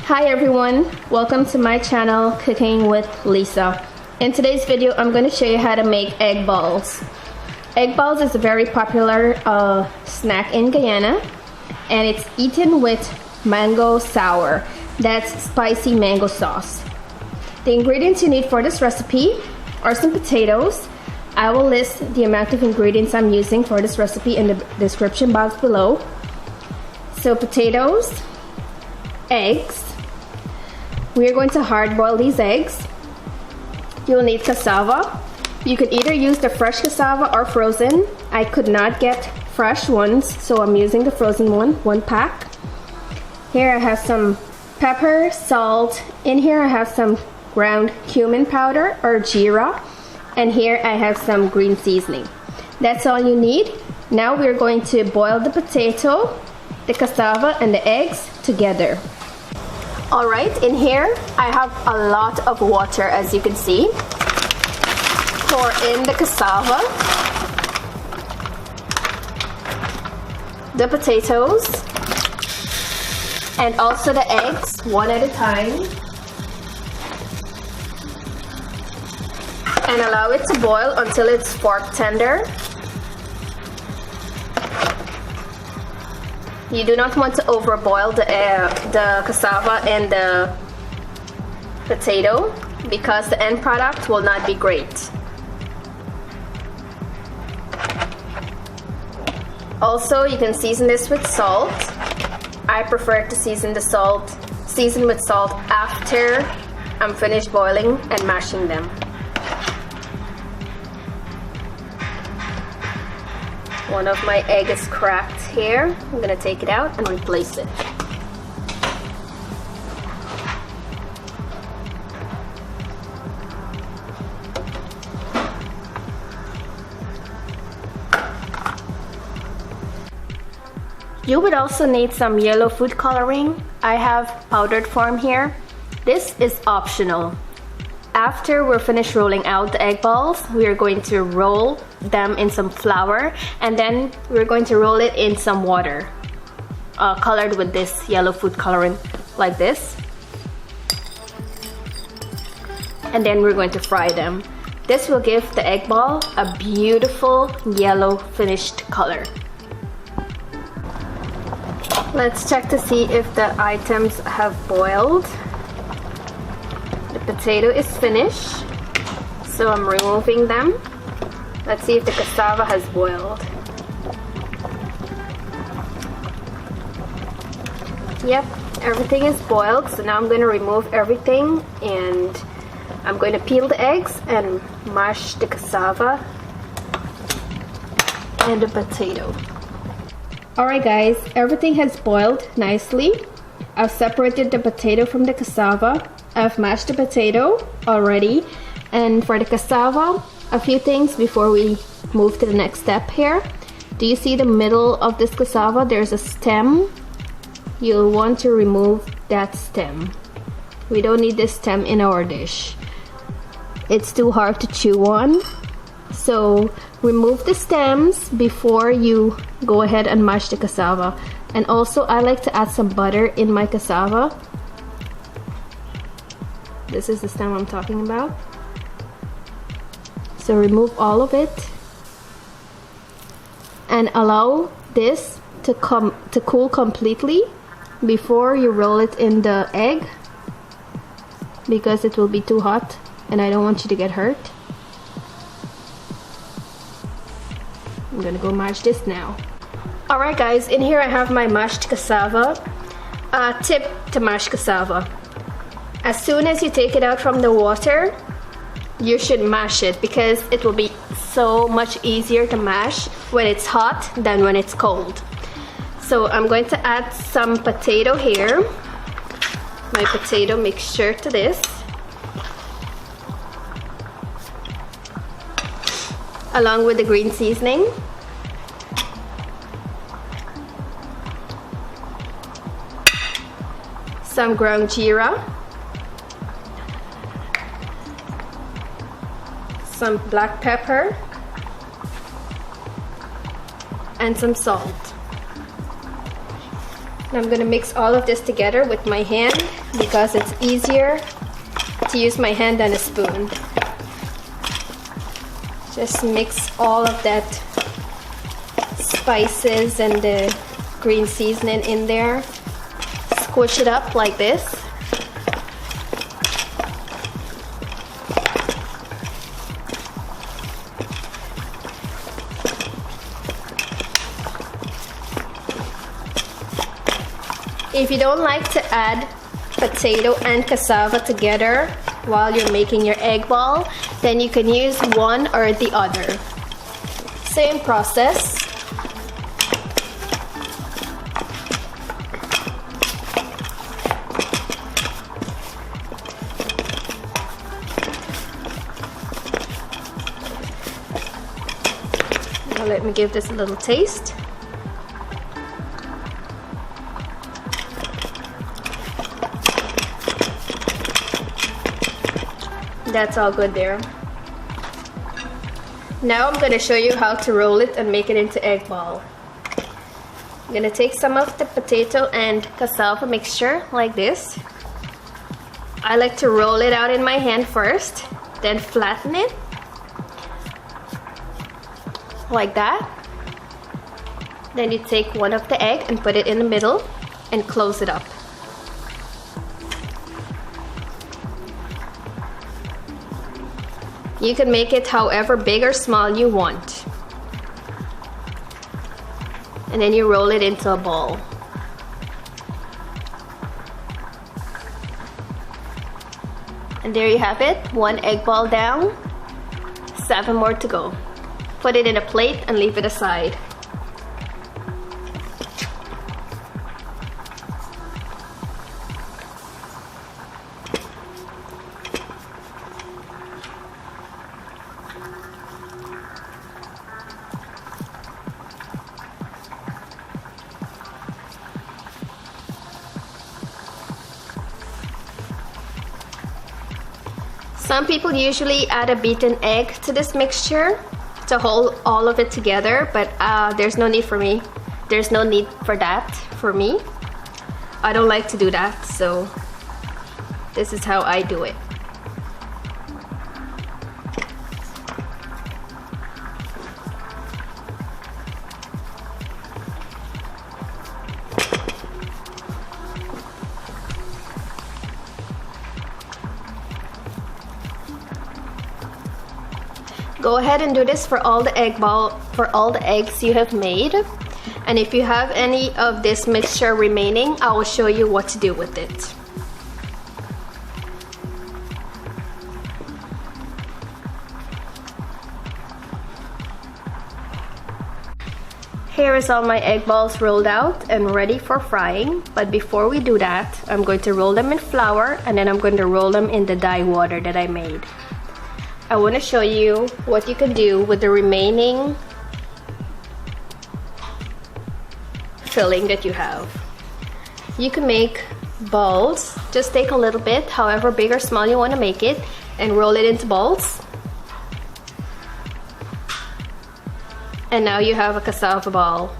Hi everyone, welcome to my channel Cooking with Lisa. In today's video I'm going to show you how to make egg balls. Egg balls is a very popular snack in Guyana, and it's eaten with mango sour. That's spicy mango sauce. The ingredients you need for this recipe are some potatoes. I will list the amount of ingredients I'm using for this recipe in the description box below. So potatoes, eggs. We are going to hard boil these eggs. You'll need cassava. You could either use the fresh cassava or frozen. I could not get fresh ones, so I'm using the frozen one pack. Here I have some pepper, salt. In here I have some ground cumin powder or geera. And here I have some green seasoning. That's all you need. Now we're going to boil the potato, the cassava, and the eggs together. Alright, in here I have a lot of water, as you can see. Pour in the cassava, the potatoes, and also the eggs, one at a time. And allow it to boil until it's fork tender. You do not want to overboil the cassava and the potato because the end product will not be great. Also, you can season this with salt. I prefer to season with salt after I'm finished boiling and mashing them. One of my egg is cracked here. I'm gonna take it out and replace it. You would also need some yellow food coloring. I have powdered form here. This is optional. After we're finished rolling out the egg balls, we are going to roll them in some flour, and then we're going to roll it in some water colored with this yellow food coloring like this, and then we're going to fry them. This will give the egg ball a beautiful yellow finished color. Let's check to see if the items have boiled. The potato is finished, so I'm removing them. Let's see if the cassava has boiled. Yep, everything is boiled, so now I'm going to remove everything and I'm going to peel the eggs and mash the cassava and the potato. Alright guys, everything has boiled nicely. I've separated the potato from the cassava. I've mashed the potato already, and for the cassava, a few things before we move to the next step here. Do you see the middle of this cassava? There's a stem. You'll want to remove that stem. We don't need this stem in our dish. It's too hard to chew on. So remove the stems before you go ahead and mash the cassava. And also I like to add some butter in my cassava. This is the stem I'm talking about. So remove all of it and allow this to cool completely before you roll it in the egg, because it will be too hot and I don't want you to get hurt. I'm gonna go mash this now. Alright guys, in here I have my mashed cassava. Tip to mash cassava: as soon as you take it out from the water, you should mash it, because it will be so much easier to mash when it's hot than when it's cold. So I'm going to add some potato here, my potato mixture, to this, along with the green seasoning. Some ground geera, some black pepper, and some salt. And I'm gonna mix all of this together with my hand because it's easier to use my hand than a spoon. Just mix all of that spices and the green seasoning in there. Squish it up like this. If you don't like to add potato and cassava together while you're making your egg ball, then you can use one or the other. Same process. Now let me give this a little taste. That's all good there. Now I'm going to show you how to roll it and make it into egg ball. I'm going to take some of the potato and cassava mixture like this. I like to roll it out in my hand first, then flatten it like that. Then you take one of the egg and put it in the middle and close it up. You can make it however big or small you want. And then you roll it into a ball. And there you have it, one egg ball down, 7 more to go. Put it in a plate and leave it aside. Some people usually add a beaten egg to this mixture to hold all of it together, but there's no need for me. There's no need for that for me. I don't like to do that, so this is how I do it. Go ahead and do this for all the eggs you have made. And if you have any of this mixture remaining, I will show you what to do with it. Here is all my egg balls rolled out and ready for frying. But before we do that, I'm going to roll them in flour and then I'm going to roll them in the dye water that I made. I want to show you what you can do with the remaining filling that you have. You can make balls. Just take a little bit, however big or small you want to make it, and roll it into balls. And now you have a cassava ball,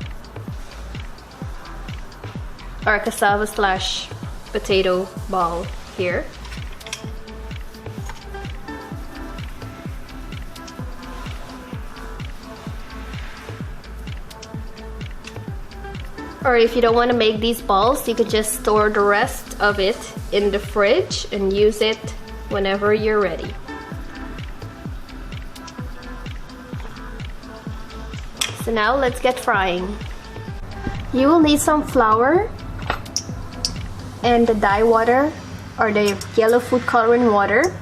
or a cassava slash potato ball here. Or if you don't want to make these balls, you could just store the rest of it in the fridge and use it whenever you're ready. So now let's get frying. You will need some flour and the dye water or the yellow food coloring water.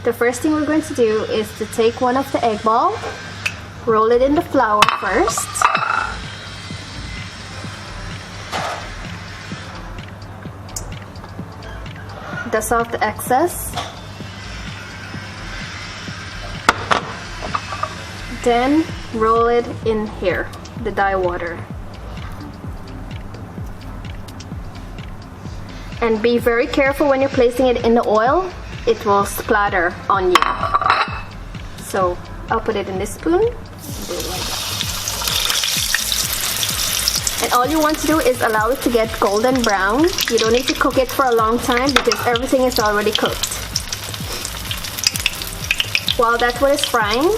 The first thing we're going to do is to take one of the egg ball, roll it in the flour first. Dust off the excess. Then roll it in here, the dye water. And be very careful when you're placing it in the oil, it will splatter on you. So I'll put it in this spoon. And do it like that. And all you want to do is allow it to get golden brown. You don't need to cook it for a long time because everything is already cooked. While that one is frying,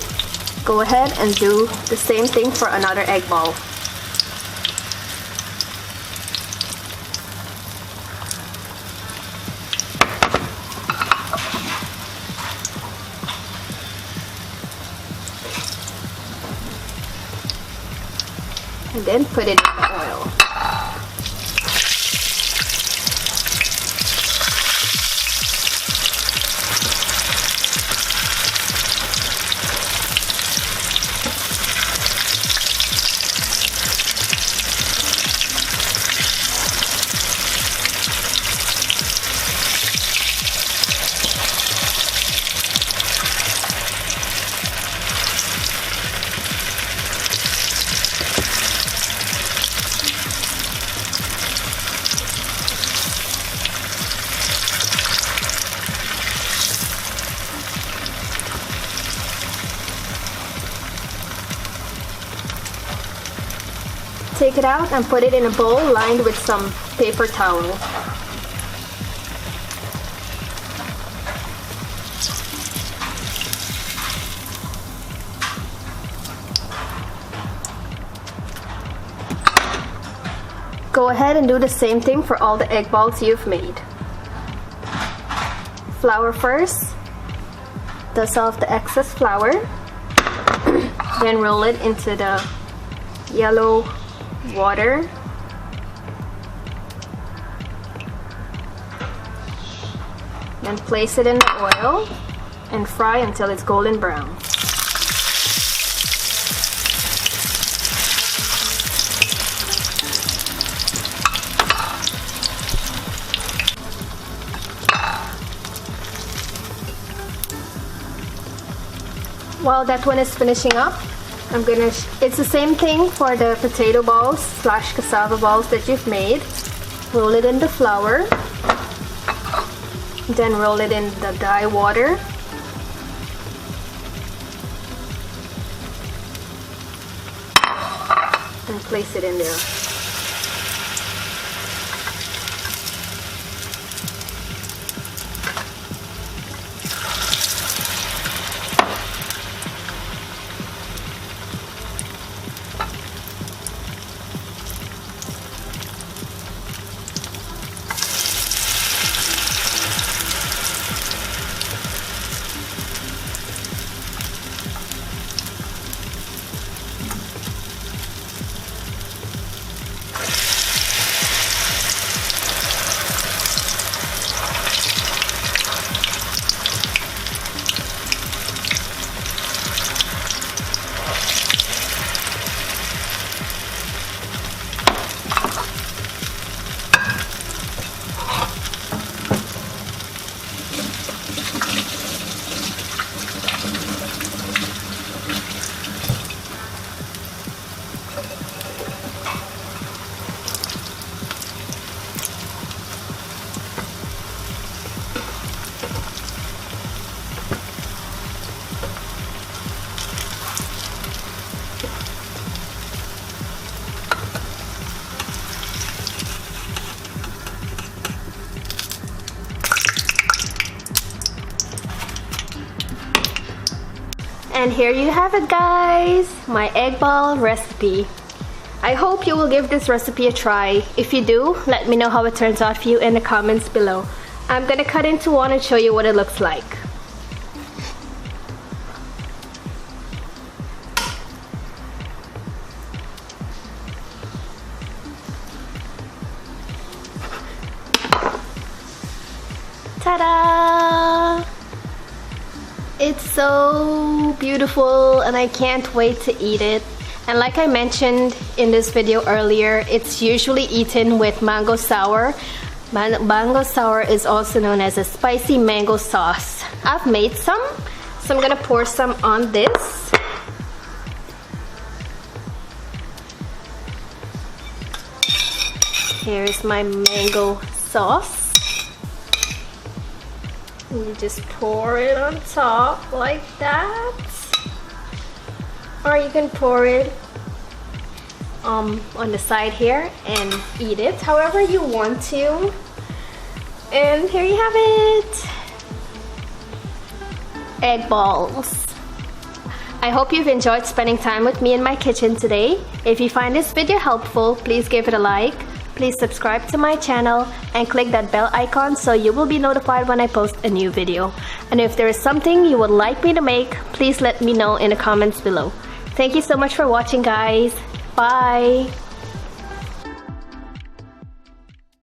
go ahead and do the same thing for another egg ball. And then put it in the oil. Take it out and put it in a bowl lined with some paper towel. Go ahead and do the same thing for all the egg balls you've made. Flour first. Dust off the excess flour. Then roll it into the yellow water. Then place it in the oil and fry until it's golden brown. While that one is finishing up, it's the same thing for the potato balls / cassava balls that you've made. Roll it in the flour, then roll it in the dye water. And place it in there. And here you have it, guys, my egg ball recipe. I hope you will give this recipe a try. If you do, let me know how it turns out for you in the comments below. I'm gonna cut into one and show you what it looks like. Ta-da! It's so beautiful and I can't wait to eat it. And like I mentioned in this video earlier, it's usually eaten with mango sour. Mango sour is also known as a spicy mango sauce. I've made some, so I'm gonna pour some on this. Here's my mango sauce. You just pour it on top like that, or you can pour it on the side here and eat it however you want to. And here you have it, egg balls. I hope you've enjoyed spending time with me in my kitchen today. If you find this video helpful, please give it a like. Please subscribe to my channel and click that bell icon so you will be notified when I post a new video. And if there is something you would like me to make, please let me know in the comments below. Thank you so much for watching, guys. Bye.